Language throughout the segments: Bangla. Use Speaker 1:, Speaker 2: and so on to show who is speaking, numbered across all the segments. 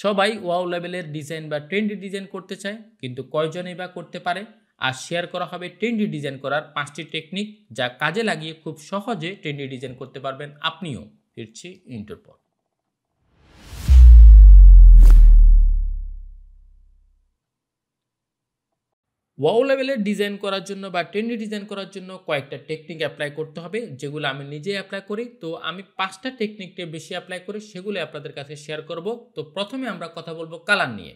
Speaker 1: সবাই ওয়াও লেভেলের ডিজাইন বা ট্রেন্ডি ডিজাইন করতে চায়, কিন্তু কয়জনই বা করতে পারে? আর শেয়ার করা হবে ট্রেন্ডি ডিজাইন করার 5টি টেকনিক, যা কাজে লাগিয়ে খুব সহজে ট্রেন্ডি ডিজাইন করতে পারবেন আপনিও। ফিরছি ইন্টোর পর। ওয়াও লেভেলের ডিজাইন করার জন্য বা ট্রেন্ডি ডিজাইন করার জন্য কয়েকটা টেকনিক অ্যাপ্লাই করতে হবে, যেগুলো আমি নিজেই অ্যাপ্লাই করি। তো আমি 5টা টেকনিককে বেশি অ্যাপ্লাই করি, সেগুলো আপনাদের কাছে শেয়ার করব। তো প্রথমে আমরা কথা বলবো কালার নিয়ে।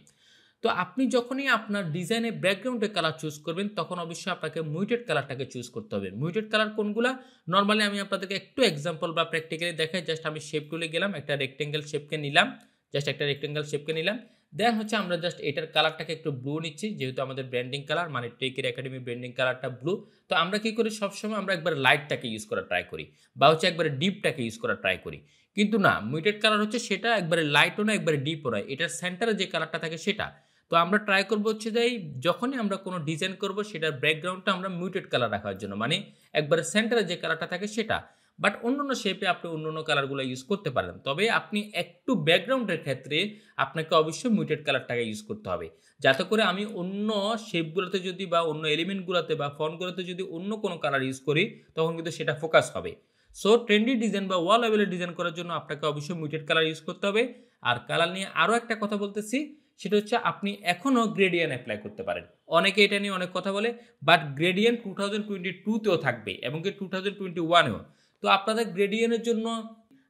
Speaker 1: তো আপনি যখনই আপনার ডিজাইনে ব্যাকগ্রাউন্ডে কালার চুজ করবেন, তখন অবশ্যই আপনাকে মিউটেড কালারটাকে চুজ করতে হবে। মিউটেড কালার কোনগুলা? নর্মালি আমি আপনাদেরকে একটু এক্সাম্পল বা প্র্যাকটিক্যালি দেখাই। জাস্ট আমি শেপ টুলে গেলাম, একটা রেক্টেঙ্গেল শেপকে নিলাম, দেন হচ্ছে আমরা জাস্ট এটার কালারটাকে একটু ব্লু নিচ্ছি, যেহেতু আমাদের ব্র্যান্ডিং কালার মানে টেকের একাডেমি ব্র্যান্ডিং কালারটা ব্লু। তো আমরা কি করি, সবসময় আমরা একবার লাইটটাকে ইউজ করা ট্রাই করি, বা হচ্ছে একবারে ডিপটাকে ইউজ করা ট্রাই করি। কিন্তু না, মিউটেড কালার হচ্ছে সেটা একবারে লাইটও না একবারে ডিপও নয়, এটার সেন্টারে যে কালারটা থাকে সেটা। তো আমরা ট্রাই করবো হচ্ছে যে যখনই আমরা কোনো ডিজাইন করব, সেটার ব্যাকগ্রাউন্ডটা আমরা মিউটেড কালার রাখার জন্য, মানে একবারে সেন্টারে যে কালারটা থাকে সেটা। বাট অন্য শেপে আপনি অন্য কালারগুলো ইউজ করতে পারেন, তবে আপনি একটু ব্যাকগ্রাউন্ডের ক্ষেত্রে আপনাকে অবশ্যই মিউটেড কালারটাকে ইউজ করতে হবে, যাতে করে আমি অন্য শেপগুলোতে যদি বা অন্য এলিমেন্টগুলোতে বা ফন্টগুলোতে যদি অন্য কোনো কালার ইউজ করি, তখন কিন্তু সেটা ফোকাস হবে। সো ট্রেন্ডি ডিজাইন বা ওয়াল লেভেলের ডিজাইন করার জন্য আপনাকে অবশ্যই মিউটেড কালার ইউজ করতে হবে। আর কালার নিয়ে আরও একটা কথা বলতেছি, সেটা হচ্ছে আপনি এখনও গ্রেডিয়েন্ট অ্যাপ্লাই করতে পারেন। অনেকে এটা নিয়ে অনেক কথা বলে, বাট গ্রেডিয়েন্ট 2022তেও থাকবে এবং কি 2021এও। তো আপনাদের গ্রেডিয়েন্টের জন্য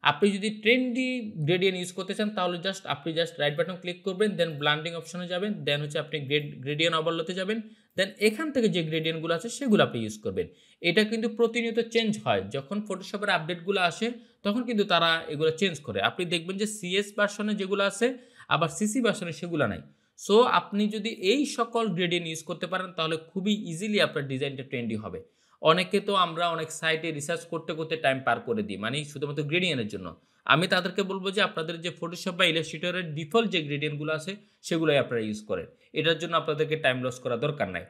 Speaker 1: আপনি যদি ট্রেন্ডি গ্রেডিয়েন্ট ইউজ করতে চান, তাহলে আপনি রাইট বাটন ক্লিক করবেন, দেন ব্লান্ডিং অপশনে যাবেন, দেন হচ্ছে আপনি গ্রেডিয়েন্ট ওভারলোতে যাবেন, দেন এখান থেকে যে গ্রেডিয়েন্টগুলো আছে সেগুলো আপনি ইউজ করবেন। এটা কিন্তু প্রতিনিয়ত চেঞ্জ হয়, যখন ফটোশপের আপডেটগুলো আসে তখন কিন্তু তারা এগুলো চেঞ্জ করে। আপনি দেখবেন যে সিএস ভার্সনে যেগুলো আছে, আবার সিসি ভার্সনে সেগুলো নাই। সো আপনি যদি এই সকল গ্রেডিয়েন্ট ইউজ করতে পারেন, তাহলে খুবই ইজিলি আপনার ডিজাইনটা ট্রেন্ডি হবে। অনেকে তো আমরা অনেক সাইটে রিসার্চ করতে করতে টাইম পার করে দিই, মানে শুধুমাত্র গ্রেডিয়েন্টের জন্য। আমি তাদেরকে বলবো যে আপনাদের যে ফটোশপ বা ইলাস্ট্রেটরের ডিফল্ট যে গ্রেডিয়েন্টগুলো আছে সেগুলোই আপনারা ইউজ করেন। এটার জন্য আপনাদেরকে টাইম লস করা দরকার নাই।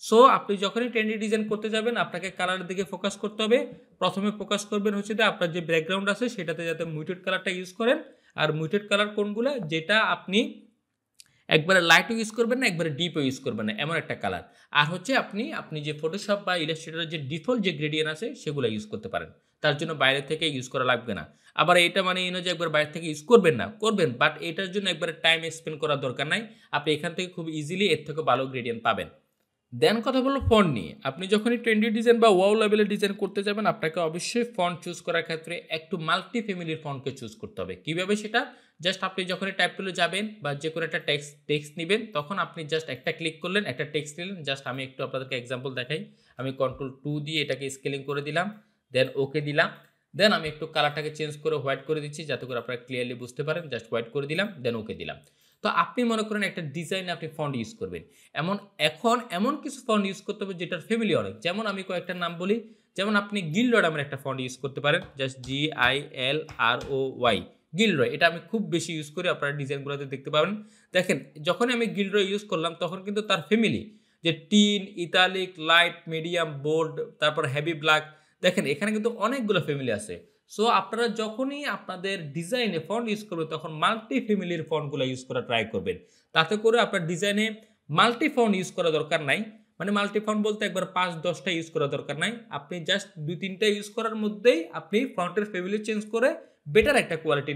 Speaker 1: সো আপনি যখনই ট্রেন্ডি ডিজাইন করতে যাবেন, আপনাকে কালারের দিকে ফোকাস করতে হবে। প্রথমে ফোকাস করবেন হচ্ছে যে আপনার যে ব্যাকগ্রাউন্ড আছে সেটাতে যাতে মিউটেড কালারটা ইউজ করেন। আর মিউটেড কালার কোনগুলো? যেটা আপনি একবারে লাইটও ইউজ করবেন না, একবারে ডিপও ইউজ করবেন না, এমন একটা কালার। আর হচ্ছে আপনি যে ফটোশপ বা ইলাস্ট্রেটরের যে ডিফল্ট যে গ্রেডিয়েন্ট আছে সেগুলো ইউজ করতে পারেন। তার জন্য বাইরে থেকে ইউজ করা লাগবে না। আবার এটা মানে এই নয় যে একবার বাইরে থেকে ইউজ করবেন না, করবেন, বাট এটার জন্য একবারে টাইম স্পেন্ড করার দরকার নাই। আপনি এখান থেকে খুব ইজিলি এর থেকে ভালো গ্রেডিয়েন্ট পাবেন। দেন কথা বললো ফন্ট নিয়ে। আপনি যখনই ট্রেন্ডি ডিজাইন বা ওয়াও লেভেলের ডিজাইন করতে যাবেন, আপনাকে অবশ্যই ফন্ট চুজ করার ক্ষেত্রে একটু মাল্টি ফ্যামিলির ফন্টকে চুজ করতে হবে। কীভাবে সেটা? জাস্ট আপনি যখনই টাইপ টুলে যাবেন বা যে কোনো একটা টেক্সট নেবেন, তখন আপনি জাস্ট একটা ক্লিক করলেন, একটা টেক্সট নিলেন। জাস্ট আমি একটু আপনাদেরকে এক্সাম্পল দেখাই। আমি Ctrl+2 দিয়ে এটাকে স্কেলিং করে দিলাম, দেন ওকে দিলাম। দেন আমি একটু কালারটাকে চেঞ্জ করে হোয়াইট করে দিচ্ছি, যাতে করে আপনারা ক্লিয়ারলি বুঝতে পারেন। জাস্ট হোয়াইট করে দিলাম, দেন ওকে দিলাম। তো আপনি মনে করেন একটা ডিজাইনে আপনি ফন্ট ইউজ করবেন, এমন কিছু ফন্ট ইউজ করতে হবে যেটার ফ্যামিলি অনেক। যেমন আমি কয়েকটা নাম বলি, যেমন আপনি গিলরয় নামের একটা ফন্ট ইউজ করতে পারেন, জাস্ট GILROY, গিলরয়। এটা আমি খুব বেশি ইউজ করি, আপনারা ডিজাইনগুলোতে দেখতে পাবেন। দেখেন, যখনই আমি গিলরয় ইউজ করলাম, তখন কিন্তু তার ফ্যামিলি যে thin, italic, light, medium, bold, তারপর হেভি ব্ল্যাক, দেখেন এখানে কিন্তু অনেকগুলো ফ্যামিলি আছে। সো আপনারা যখনই আপনাদের ডিজাইনে ফন্ট ইউজ করবেন, তখন মাল্টি ফ্যামিলির ফন্টগুলো ইউজ করা ট্রাই করবেন। তাতে করে আপনার ডিজাইনে মাল্টি ফন্ট ইউজ করা দরকার নাই। মানে মাল্টি ফন্ট বলতে একবার 5-10টা ইউজ করা দরকার নাই। আপনি জাস্ট 2-3টা ইউজ করার মধ্যেই আপনি ফন্টের ফ্যামিলি চেঞ্জ করে বেটার একটা কোয়ালিটি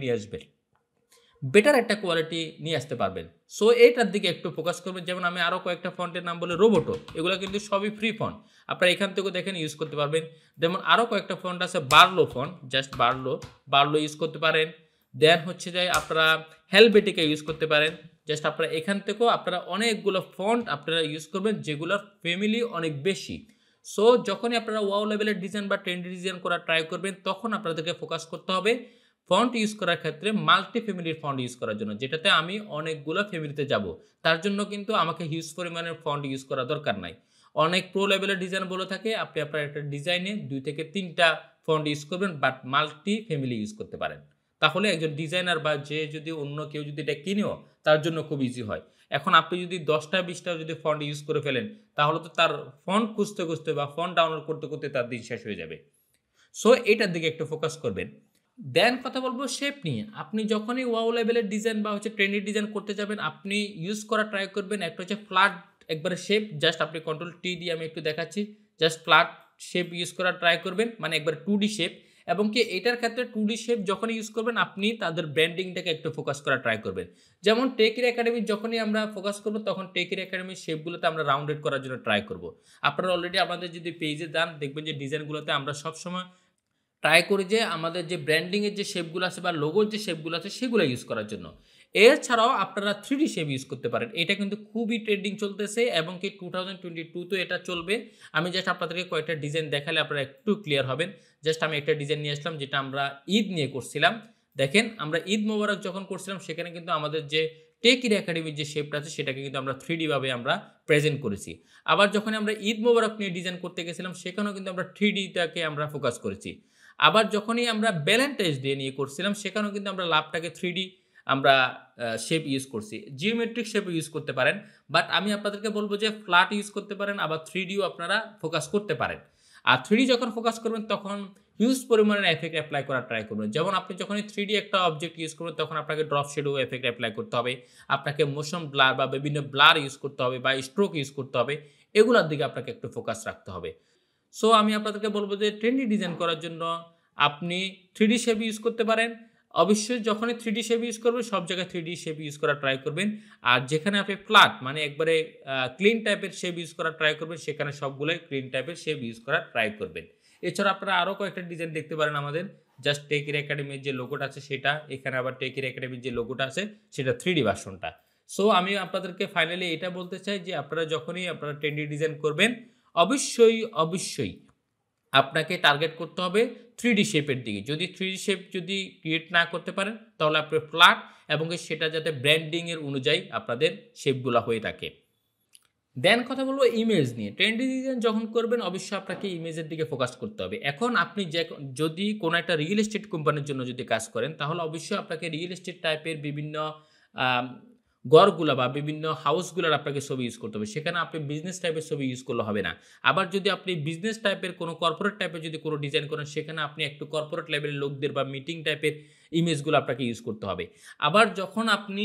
Speaker 1: নিয়ে আসতে পারবেন। সো এইটার দিকে একটু ফোকাস করবেন। যেমন আমি আরও কয়েকটা ফন্টের নাম বলে, রোবোটো, এগুলো কিন্তু সবই ফ্রি ফন্ট, আপনারা এখান থেকে দেখেন ইউজ করতে পারবেন। যেমন আরও কয়েকটা ফন্ট আছে, Barlow font, just Barlow use করতে পারেন। দেন হচ্ছে যে আপনারা হেলভেটিকা ইউজ করতে পারেন। জাস্ট আপনারা এখান থেকেও আপনারা অনেকগুলো ফন্ট আপনারা ইউজ করবেন, যেগুলোর ফ্যামিলি অনেক বেশি। সো যখনই আপনারা ওয়াও লেভেলের ডিজাইন বা ট্রেন্ডি ডিজাইন করা ট্রাই করবেন, তখন আপনাদেরকে ফোকাস করতে হবে ফন্ট ইউজ করার ক্ষেত্রে মাল্টি ফ্যামিলির ফন্ট ইউজ করার জন্য, যেটাতে আমি অনেকগুলো ফ্যামিলিতে যাব। তার জন্য কিন্তু আমাকে হিউজ পরিমাণের ফন্ট ইউজ করা দরকার নাই। অনেক প্রো লেভেলের ডিজাইন বলে থাকে আপনি আপনার একটা ডিজাইনে 2 থেকে 3টা ফন্ট ইউজ করবেন, বাট মাল্টি ফ্যামিলি ইউজ করতে পারেন। তাহলে একজন ডিজাইনার বা অন্য কেউ যদি এটা কিনেও, তার জন্য খুব ইজি হয়। এখন আপনি যদি 10টা-20টা যদি ফন্ট ইউজ করে ফেলেন, তাহলে তো তার ফন্ট খুঁজতে বা ফন্ট ডাউনলোড করতে তার দিন শেষ হয়ে যাবে। সো এটার দিকে একটু ফোকাস করবেন। দেন কথা বলবো শেপ নিয়ে। আপনি যখনই ওয়াও লেভেলের ডিজাইন বা ট্রেন্ডি ডিজাইন করতে যাবেন, আপনি ইউজ করা ট্রাই করবেন একটা ফ্ল্যাট একবারে শেপ। জাস্ট আপনি কন্ট্রোল টি দিয়ে আমি একটু দেখাচ্ছি। জাস্ট ফ্ল্যাট শেপ ইউজ করা ট্রাই করবেন, মানে একবার 2D শেপ। এবং কি এটার ক্ষেত্রে 2D শেপ যখনই ইউজ করবেন, আপনি তাদের ব্র্যান্ডিংটাকে একটু ফোকাস করা ট্রাই করবেন। যেমন টেকের একাডেমি যখনই আমরা ফোকাস করব, তখন টেকের একাডেমির শেপগুলোতে আমরা রাউন্ডেড করার জন্য ট্রাই করব। আপনারা অলরেডি আমাদের যদি পেজে যান, দেখবেন যে ডিজাইনগুলোতে আমরা সবসময় ট্রাই করি যে আমাদের যে ব্র্যান্ডিংয়ের যে শেপগুলো আছে বা লোগোর যে শেপগুলো আছে সেগুলো ইউজ করার জন্য। এছাড়াও আপনারা 3D শেপ ইউজ করতে পারেন। এটা কিন্তু খুবই ট্রেন্ডিং চলতেছে এবং কি 2022 তো এটা চলবে। আমি জাস্ট আপনাদেরকে কয়েকটা ডিজাইন দেখালে আপনারা একটু ক্লিয়ার হবেন। জাস্ট আমি একটা ডিজাইন নিয়ে আসলাম যেটা আমরা ঈদ নিয়ে করছিলাম। দেখেন আমরা ঈদ মোবারক যখন করছিলাম, সেখানে কিন্তু আমাদের যে টেক একাডেমির যে শেপটা আছে সেটাকে কিন্তু আমরা 3D ভাবে আমরা প্রেজেন্ট করেছি। আবার যখন আমরা ঈদ মোবারক নিয়ে ডিজাইন করতে গেছিলাম, সেখানেও কিন্তু আমরা 3D টাকে আমরা ফোকাস করেছি। আবার যখনই আমরা ভ্যালেন্টাইন্স ডে নিয়ে করছিলাম, সেখানেও কিন্তু আমরা লাভটাকে 3D আমরা শেপ ইউজ করছি। জিওমেট্রিক শেপ ইউজ করতে পারেন, বাট আমি আপনাদেরকে বলবো যে ফ্ল্যাট ইউজ করতে পারেন, আবার 3Dও আপনারা ফোকাস করতে পারেন। আর 3D যখন ফোকাস করবেন, তখন হিউজ পরিমাণের এফেক্ট অ্যাপ্লাই করার ট্রাই করবেন। যেমন আপনি যখনই 3D একটা অবজেক্ট ইউজ করবেন, তখন আপনাকে ড্রপ শ্যাডো এফেক্ট অ্যাপ্লাই করতে হবে, আপনাকে মোশন ব্লার বা বিভিন্ন ব্লার ইউজ করতে হবে বা স্ট্রোক ইউজ করতে হবে। এগুলোর দিকে আপনাকে একটু ফোকাস রাখতে হবে। সো আমি আপনাদেরকে বলবো যে ট্রেন্ডি ডিজাইন করার জন্য আপনি 3D শেপ ইউজ করতে পারেন। অবশ্যই যখনই 3D শেপ ইউজ করবেন, সব জায়গায় 3D শেপ ইউজ করার ট্রাই করবেন। আর যেখানে আপনি ফ্ল্যাট মানে একবারে ক্লিন টাইপের শেপ ইউজ করার ট্রাই করবেন, সেখানে সবগুলোই ক্লিন টাইপের শেপ ইউজ করার ট্রাই করবেন। এছাড়া আপনারা আরও কয়েকটা ডিজাইন দেখতে পারেন আমাদের। জাস্ট টেকের একাডেমির যে লোগোটা আছে সেটা, এখানে আবার টেকের একাডেমির যে লোগোটা আছে সেটা 3D ভার্সনটা। সো আমি আপনাদেরকে ফাইনালি এটা বলতে চাই যে আপনারা যখনই আপনারা ট্রেন্ডি ডিজাইন করবেন, অবশ্যই আপনাকে টার্গেট করতে হবে 3D শেপের দিকে। যদি 3D শেপ যদি ক্রিয়েট না করতে পারেন, তাহলে আপনি ফ্ল্যাট এবং সেটা যাতে ব্র্যান্ডিংয়ের অনুযায়ী আপনাদের শেপগুলো হয়ে থাকে। দেন কথা বলবো ইমেজ নিয়ে। ট্রেন্ডি ডিজাইন যখন করবেন, অবশ্যই আপনাকে ইমেজের দিকে ফোকাস করতে হবে। এখন আপনি যদি কোনো একটা রিয়েল এস্টেট কোম্পানির জন্য যদি কাজ করেন, তাহলে অবশ্যই আপনাকে রিয়েল এস্টেট টাইপের বিভিন্ন ঘরগুলা বা বিভিন্ন হাউসগুলার আপনাকে ছবি ইউজ করতে হবে। সেখানে আপনি বিজনেস টাইপের ছবি ইউজ করলে হবে না। আবার যদি আপনি বিজনেস টাইপের কোনো কর্পোরেট টাইপের যদি কোনো ডিজাইন করেন, সেখানে আপনি একটু কর্পোরেট লেভেলের লোকদের বা মিটিং টাইপের ইমেজগুলো আপনাকে ইউজ করতে হবে। আবার যখন আপনি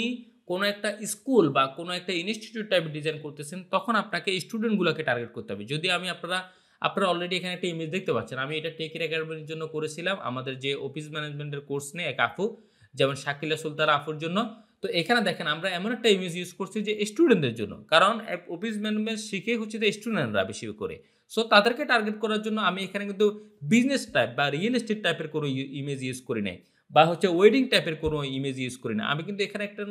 Speaker 1: কোনো একটা স্কুল বা কোনো একটা ইনস্টিটিউট টাইপের ডিজাইন করতেছেন, তখন আপনাকে স্টুডেন্টগুলোকে টার্গেট করতে হবে। যদি আপনারা অলরেডি এখানে একটা ইমেজ দেখতে পাচ্ছেন। আমি এটা টেকের একাডেমির জন্য করেছিলাম, আমাদের যে অফিস ম্যানেজমেন্টের কোর্স নিয়ে এক আপু, যেমন শাকিলা সুলতানা আপুর জন্য। তো এখানে দেখেন আমরা এমন একটা ইমেজ ইউজ করছি যে স্টুডেন্টদের জন্য, কারণ অফিস ম্যানেজমেন্ট শিখে হচ্ছে যে স্টুডেন্টরা বেশি করে। সো তাদেরকে টার্গেট করার জন্য আমি এখানে কিন্তু বিজনেস টাইপ বা রিয়েল এস্টেট টাইপের কোনো ইমেজ ইউজ করি নাই, বা ওয়েডিং টাইপের কোনো ইমেজ ইউজ করি না। আমি কিন্তু এখানে একটা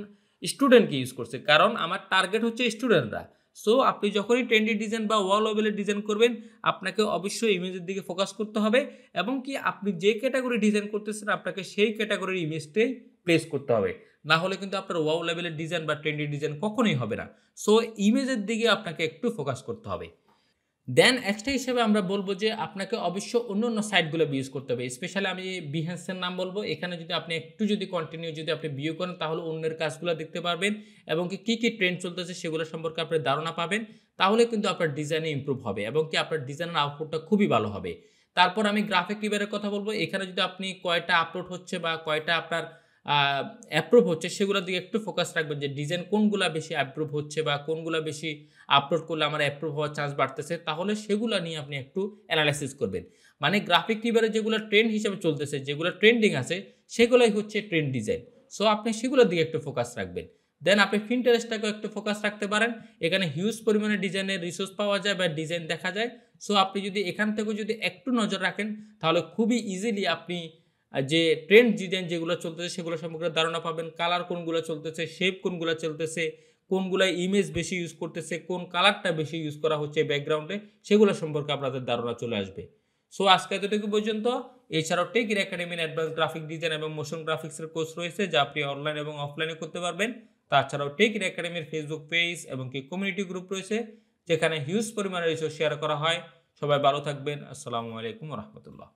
Speaker 1: স্টুডেন্টকে ইউজ করছি, কারণ আমার টার্গেট হচ্ছে স্টুডেন্টরা। সো আপনি যখনই ট্রেন্ডি ডিজাইন বা ওয়াল লেভেলের ডিজাইন করবেন, আপনাকে অবশ্যই ইমেজের দিকে ফোকাস করতে হবে এবং কি আপনি যে ক্যাটাগরি ডিজাইন করতেছেন, আপনাকে সেই ক্যাটাগরির ইমেজটাই প্লেস করতে হবে। না হলে কিন্তু আপনার ওয়াও লেভেলের ডিজাইন বা ট্রেন্ডি ডিজাইন কখনোই হবে না। সো ইমেজের দিকে আপনাকে একটু ফোকাস করতে হবে। দেন এক্সট্রা হিসেবে আমরা বলবো যে আপনাকে অবশ্য অন্য সাইটগুলো ইউজ করতে হবে। স্পেশালি আমি বিহেন্সের নাম বলবো। এখানে যদি আপনি একটু কন্টিনিউ যদি আপনি ভিউ করেন, তাহলে অন্যের কাজগুলো দেখতে পারবেন এবং কি ট্রেন্ড চলতেছে সেগুলো সম্পর্কে আপনি ধারণা পাবেন। তাহলে কিন্তু আপনার ডিজাইনে ইমপ্রুভ হবে এবং কি আপনার ডিজাইনের আউটপুটটা খুবই ভালো হবে। তারপর আমি গ্রাফিক রিভারের কথা বলবো। এখানে যদি আপনি কয়টা আপলোড হচ্ছে বা কয়টা আপনার অ্যাপ্রুভ হচ্ছে, সেগুলোর দিকে একটু ফোকাস রাখবেন যে ডিজাইন কোনগুলো বেশি অ্যাপ্রুভ হচ্ছে বা কোনগুলো বেশি আপলোড করলে আমার অ্যাপ্রুভ হওয়ার চান্স বাড়তেছে। তাহলে সেগুলো নিয়ে আপনি একটু অ্যানালাইসিস করবেন। মানে গ্রাফিক রিভারে যেগুলো ট্রেন্ড হিসেবে চলতেছে, যেগুলো ট্রেন্ডিং আছে, সেগুলোই হচ্ছে ট্রেন্ড ডিজাইন। সো আপনি সেগুলোর দিকে একটু ফোকাস রাখবেন। দেন আপনি পিন্টারেস্টটাকেও একটু ফোকাস রাখতে পারেন। এখানে হিউজ পরিমাণে ডিজাইনের রিসোর্স পাওয়া যায় বা ডিজাইন দেখা যায়। সো আপনি যদি এখান থেকেও যদি একটু নজর রাখেন, তাহলে খুবই ইজিলি আপনি যে ট্রেন্ড ডিজাইন যেগুলো চলতেছে সেগুলো সম্পর্কে ধারণা পাবেন। কালার কোনগুলো চলতেছে, শেপ কোনগুলো চলতেছে, কোনগুলো ইমেজ বেশি ইউজ করতেছে, কোন কালারটা বেশি ইউজ করা হচ্ছে ব্যাকগ্রাউন্ডে, সেগুলো সম্পর্কে আপনাদের ধারণা চলে আসবে। সো আজকে এতটুকু পর্যন্ত। এছাড়াও টেকের একাডেমির অ্যাডভান্স গ্রাফিক ডিজাইন এবং মোশন গ্রাফিক্সের কোর্স রয়েছে, যা আপনি অনলাইন এবং অফলাইনে করতে পারবেন। তাছাড়াও টেকের একাডেমির ফেসবুক পেজ এবং কমিউনিটি গ্রুপ রয়েছে, যেখানে হিউজ পরিমাণে রিসোর্স শেয়ার করা হয়। সবাই ভালো থাকবেন। আসসালামু আলাইকুম রহমতুল্লাহ।